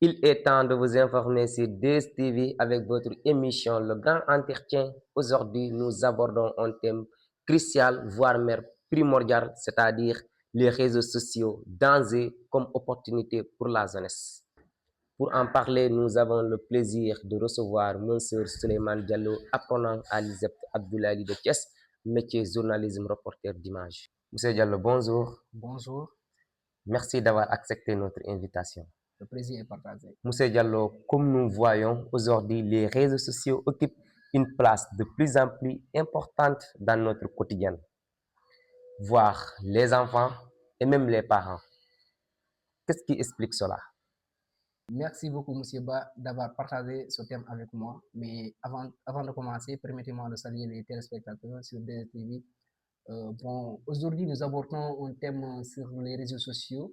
Il est temps de vous informer sur DSTV avec votre émission Le Grand Entretien. Aujourd'hui, nous abordons un thème crucial, voire même primordial, c'est-à-dire les réseaux sociaux, danger comme opportunité pour la jeunesse. Pour en parler, nous avons le plaisir de recevoir Monsieur Souleymane Diallo, apprenant à l'ISEP Abdoulaye de Thiès, métier journalisme reporter d'image. Monsieur Diallo, bonjour. Bonjour, Merci d'avoir accepté notre invitation. le plaisir est partagé. Monsieur Diallo, comme nous voyons aujourd'hui, les réseaux sociaux occupent une place de plus en plus importante dans notre quotidien, voire les enfants et même les parents. Qu'est-ce qui explique cela? Merci beaucoup, Monsieur Ba, d'avoir partagé ce thème avec moi. Mais avant de commencer, permettez-moi de saluer les téléspectateurs sur DSTV. Aujourd'hui, nous abordons un thème sur les réseaux sociaux.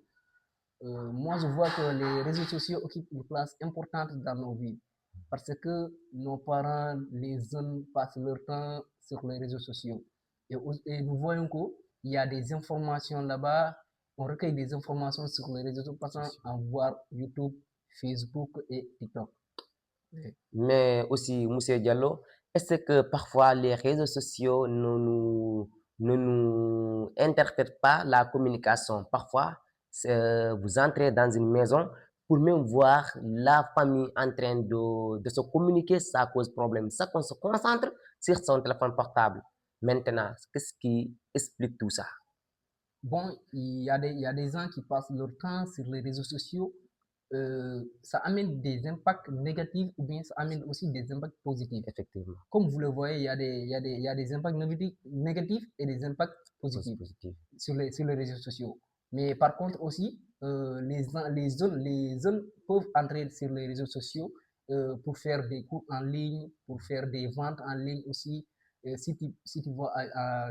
Moi, je vois que les réseaux sociaux occupent une place importante dans nos vies parce que nos parents, les jeunes passent leur temps sur les réseaux sociaux. Et nous voyons qu'il y a des informations là-bas. On recueille des informations sur les réseaux sociaux, passant à voir YouTube, Facebook et TikTok. Oui. Mais aussi, Monsieur Diallo, est-ce que parfois les réseaux sociaux ne nous interprètent pas la communication? Parfois, vous entrez dans une maison pour même voir la famille en train de se communiquer, ça cause problème. Ça qu'on se concentre sur son téléphone portable. Maintenant, qu'est-ce qui explique tout ça? Bon, il y a des gens qui passent leur temps sur les réseaux sociaux. Ça amène des impacts négatifs ou bien ça amène aussi des impacts positifs. Effectivement, Comme vous le voyez, il y a des impacts négatifs et des impacts positifs positif. sur les réseaux sociaux. Mais par contre aussi, les jeunes peuvent entrer sur les réseaux sociaux pour faire des cours en ligne, pour faire des ventes en ligne aussi. Si tu vois,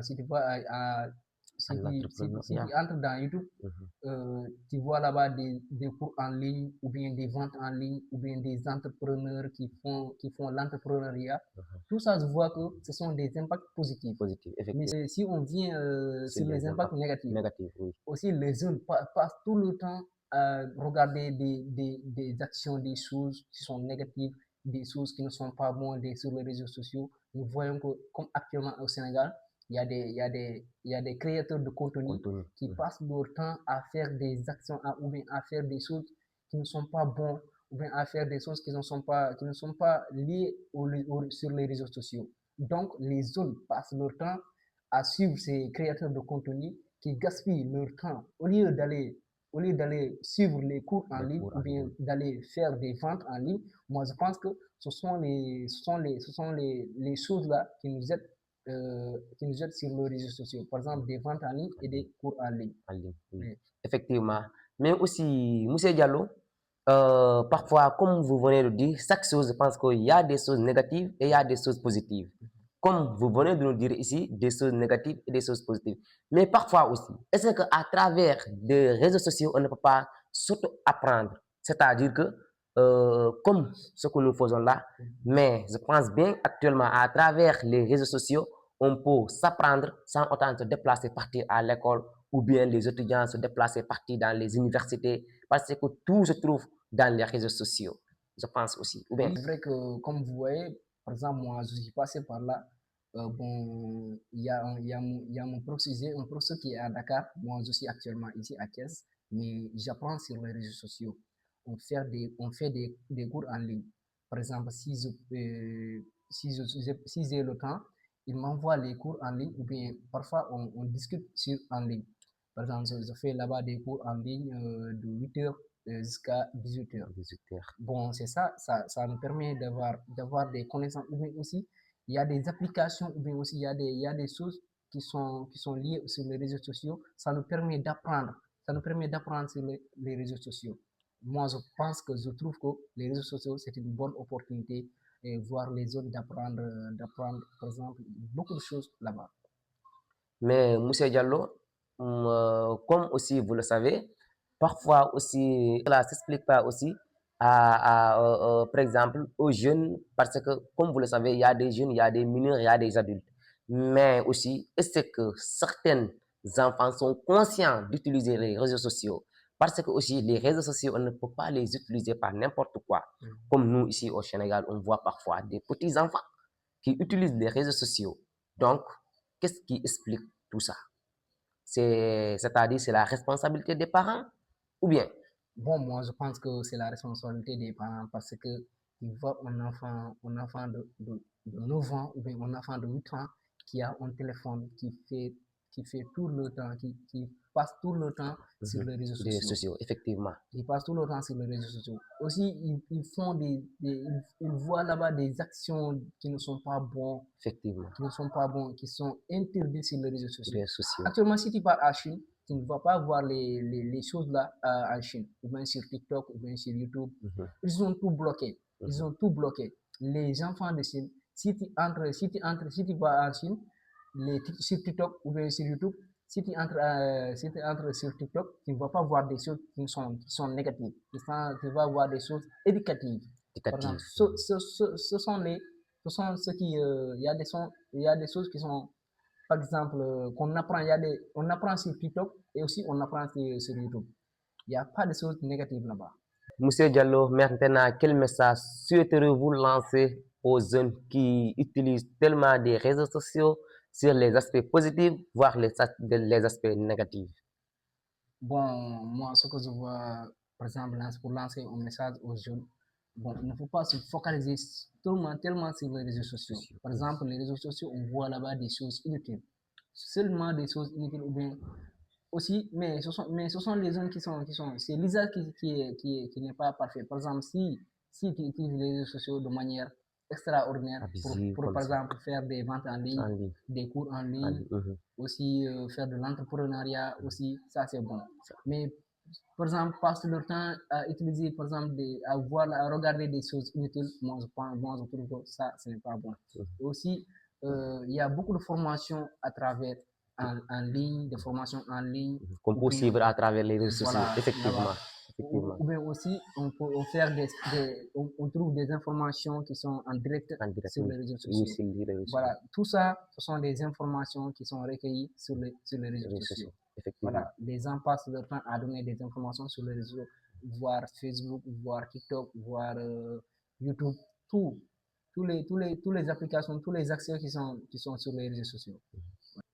si tu vois En si tu entrepreneuriat. entres dans YouTube, Mhm. tu vois là-bas des cours en ligne ou bien des ventes en ligne ou bien des entrepreneurs qui font l'entrepreneuriat. Tout ça, je vois que ce sont des impacts positifs. Positif, Mais effectivement. si on vient C'est sur les les impacts impacts négatifs, négatifs, oui. aussi les jeunes passent tout le temps à regarder des actions, des choses qui sont négatives, des choses qui ne sont pas bonnes sur les réseaux sociaux. Nous voyons que, comme actuellement au Sénégal, il y a des créateurs de contenu Contenu. qui passent leur temps à faire des actions ou bien à faire des choses qui ne sont pas bonnes ou bien à faire des choses qui ne sont pas liées sur les réseaux sociaux. Donc, les jeunes passent leur temps à suivre ces créateurs de contenu qui gaspillent leur temps au lieu d'aller suivre les cours en Les ligne cours ou en bien ligne. d'aller faire des ventes en ligne. Moi, je pense que ce sont les choses là qui nous aident sur les réseaux sociaux. Par exemple, des ventes en ligne et des cours en ligne. En ligne, oui. Oui. Effectivement. Mais aussi, Monsieur Diallo, parfois, comme vous venez de dire, chaque chose, je pense qu'il y a des choses négatives et il y a des choses positives. Comme vous venez de nous dire ici, des choses négatives et des choses positives. Mais parfois aussi, est-ce qu'à travers des réseaux sociaux, on ne peut pas s'auto-apprendre? C'est-à-dire que, comme ce que nous faisons là, mais je pense bien actuellement, à travers les réseaux sociaux, on peut s'apprendre sans autant se déplacer, partir à l'école, ou bien les étudiants se déplacer, partir dans les universités, parce que tout se trouve dans les réseaux sociaux. Je pense aussi. Ou bien, Oui, c'est vrai que, comme vous voyez, par exemple, moi, je suis passé par là. Il y a mon professeur, un professeur qui est à Dakar. Moi, je suis actuellement ici à Thiès, mais j'apprends sur les réseaux sociaux. On fait des cours en ligne. Par exemple, si j'ai le temps, il m'envoie les cours en ligne ou bien parfois on discute en ligne. Par exemple, je fais là-bas des cours en ligne de 8 heures jusqu'à 18 heures. 18 heures. Bon, c'est ça, ça nous permet d'avoir des connaissances. Ou bien aussi, il y a des applications, ou bien aussi, il y a des choses qui sont liées sur les réseaux sociaux. Ça nous permet d'apprendre. Ça nous permet d'apprendre sur les réseaux sociaux. Moi, je trouve que les réseaux sociaux, c'est une bonne opportunité et voir les autres d'apprendre, par exemple, beaucoup de choses là-bas. Mais, Monsieur Diallo, comme aussi vous le savez, parfois aussi, cela ne s'explique pas aussi par exemple, aux jeunes, parce que, comme vous le savez, il y a des jeunes, il y a des mineurs, il y a des adultes. Mais aussi, est-ce que certains enfants sont conscients d'utiliser les réseaux sociaux? Parce que aussi, les réseaux sociaux, on ne peut pas les utiliser par n'importe quoi. Comme nous, ici au Sénégal, on voit parfois des petits-enfants qui utilisent les réseaux sociaux. Donc, qu'est-ce qui explique tout ça? C'est-à-dire, c'est la responsabilité des parents ou bien? Bon, moi, je pense que c'est la responsabilité des parents parce que il voit un enfant de 9 ans ou bien un enfant de 8 ans qui a un téléphone qui fait tout le temps, qui passe tout le temps sur les réseaux Les réseaux sociaux. sociaux, effectivement. Ils passent tout le temps sur les réseaux sociaux. Aussi, ils font ils voient là-bas des actions qui ne sont pas bonnes, Effectivement, qui sont interdites sur les réseaux les sociaux. réseaux sociaux. Actuellement, si tu pars à Chine, tu ne vas pas voir les choses là en Chine, ou bien sur TikTok, ou bien sur YouTube. Ils ont tout bloqué. Ils ont tout bloqué. Les enfants de Chine, si tu vas en Chine, sur TikTok ou bien sur YouTube, si tu entres sur TikTok, tu ne vas pas voir des choses qui sont négatives. Tu vas voir des choses éducatives. Par exemple, ce sont ce qui, il y a des choses qui sont, par exemple, qu'on apprend, on apprend sur TikTok et aussi on apprend sur YouTube. Il n'y a pas de choses négatives là-bas. Monsieur Diallo, maintenant, quel message souhaiterez-vous lancer aux jeunes qui utilisent tellement des réseaux sociaux sur les aspects positifs, voire les aspects négatifs? Bon, moi, ce que je vois, par exemple, pour lancer un message aux jeunes, bon, il ne faut pas se focaliser tellement sur les réseaux sociaux. Par exemple, les réseaux sociaux, on voit là-bas des choses inutiles. Seulement des choses inutiles ou bien aussi, mais ce sont les jeunes c'est l'usage qui n'est pas parfait. Par exemple, si tu utilises les réseaux sociaux de manière extraordinaire Abusive, pour comme par ça, exemple, faire des ventes en ligne, en ligne. des cours en En ligne, ligne. aussi faire de l'entrepreneuriat aussi, ça c'est bon. Mais par exemple, passer le temps à utiliser, par exemple, à regarder des choses inutiles, moi je trouve que ça, ce n'est pas bon. Et aussi, il y a beaucoup de formations à travers en ligne, des formations en ligne, Qu'on ou peut bien, suivre à travers les réseaux sociaux, voilà, effectivement. là-bas. Effectivement. Ou bien aussi, on peut faire on trouve des informations qui sont en direct En direct, sur oui. les réseaux Oui, sociaux. sur les réseaux sociaux. Voilà, tout ça, ce sont des informations qui sont recueillies sur les Les réseaux réseaux sociaux. sociaux, effectivement. Voilà, les gens passent leur temps à donner des informations sur les réseaux, voir Facebook, voir TikTok, voir YouTube, tous les applications, tous les accès qui sont sur les réseaux sociaux.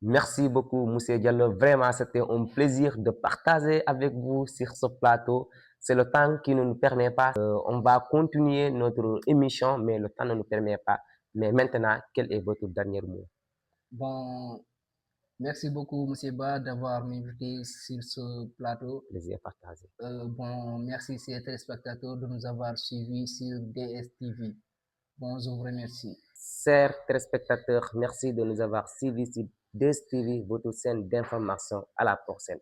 Merci beaucoup, Monsieur Diallo. Vraiment, c'était un plaisir de partager avec vous sur ce plateau. C'est le temps qui ne nous permet pas. On va continuer notre émission, mais le temps ne nous permet pas. Mais maintenant, quel est votre dernier mot? Bon, merci beaucoup, Monsieur Ba, d'avoir m'invité sur ce plateau. Plaisir partagé. Bon, merci, chers téléspectateurs, de nous avoir suivis sur DSTV. Bon, je vous remercie. Chers téléspectateurs, merci de nous avoir suivis sur DSTV, votre chaîne d'information. À la prochaine.